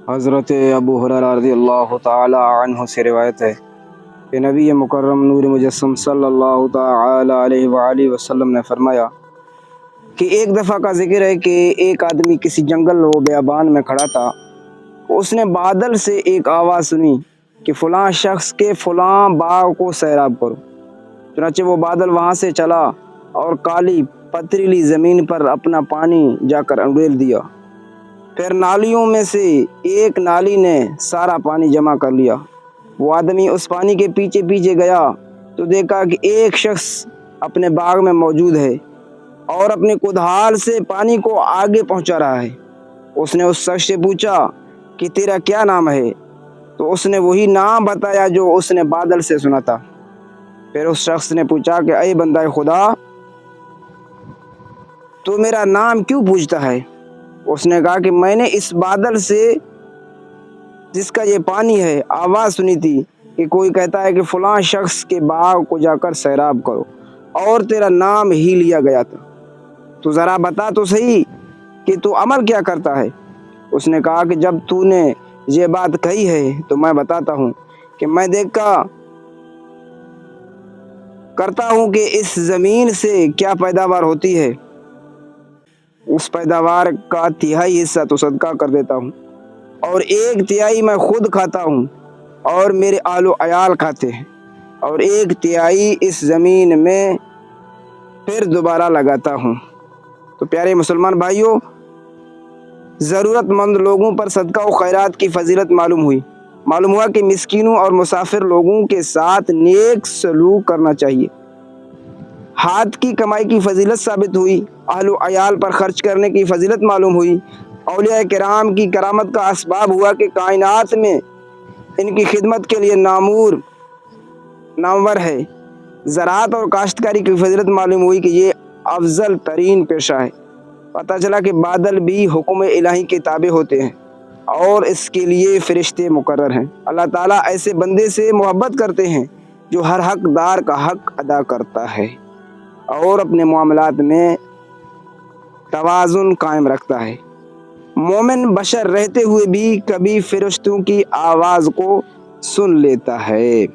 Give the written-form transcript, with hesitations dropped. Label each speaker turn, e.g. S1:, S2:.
S1: حضرت ابو ہریرہ رضی اللہ تعالی عنہ سے روایت ہے کہ نبی مکرم نور مجسم صلی اللہ تعالی علیہ وآلہ وسلم نے فرمایا کہ ایک دفعہ کا ذکر ہے کہ ایک آدمی کسی جنگل و بیابان میں کھڑا تھا۔ اس نے بادل سے ایک آواز سنی کہ فلاں شخص کے فلاں باغ کو سیراب کرو۔ چنانچہ وہ بادل وہاں سے چلا اور کالی پتریلی زمین پر اپنا پانی جا کر انڈیل دیا۔ پھر نالیوں میں سے ایک نالی نے سارا پانی جمع کر لیا۔ وہ آدمی اس پانی کے پیچھے پیچھے گیا تو دیکھا کہ ایک شخص اپنے باغ میں موجود ہے اور اپنے کدال سے پانی کو آگے پہنچا رہا ہے۔ اس نے اس شخص سے پوچھا کہ تیرا کیا نام ہے؟ تو اس نے وہی نام بتایا جو اس نے بادل سے سنا تھا۔ پھر اس شخص نے پوچھا کہ اے بندہ خدا، تو میرا نام کیوں پوچھتا ہے؟ اس نے کہا کہ میں نے اس بادل سے جس کا یہ پانی ہے آواز سنی تھی کہ کوئی کہتا ہے کہ فلاں شخص کے باغ کو جا کر سیراب کرو، اور تیرا نام ہی لیا گیا تھا۔ تو ذرا بتا تو صحیح کہ تو عمل کیا کرتا ہے؟ اس نے کہا کہ جب تو نے یہ بات کہی ہے تو میں بتاتا ہوں کہ میں دیکھا کرتا ہوں کہ اس زمین سے کیا پیداوار ہوتی ہے، اس پیداوار کا تہائی حصہ تو صدقہ کر دیتا ہوں، اور ایک تہائی میں خود کھاتا ہوں اور میرے آل و عیال کھاتے ہیں، اور ایک تہائی اس زمین میں پھر دوبارہ لگاتا ہوں۔ تو پیارے مسلمان بھائیوں، ضرورت مند لوگوں پر صدقہ و خیرات کی فضیلت معلوم ہوا کہ مسکینوں اور مسافر لوگوں کے ساتھ نیک سلوک کرنا چاہیے۔ ہاتھ کی کمائی کی فضیلت ثابت ہوئی، اہل و عیال پر خرچ کرنے کی فضیلت معلوم ہوئی، اولیاء کرام کی کرامت کا اسباب ہوا کہ کائنات میں ان کی خدمت کے لیے نامور ہے۔ زراعت اور کاشتکاری کی فضیلت معلوم ہوئی کہ یہ افضل ترین پیشہ ہے۔ پتہ چلا کہ بادل بھی حکم الہی کے تابع ہوتے ہیں اور اس کے لیے فرشتے مقرر ہیں۔ اللہ تعالیٰ ایسے بندے سے محبت کرتے ہیں جو ہر حقدار کا حق ادا کرتا ہے اور اپنے معاملات میں توازن قائم رکھتا ہے۔ مومن بشر رہتے ہوئے بھی کبھی فرشتوں کی آواز کو سن لیتا ہے۔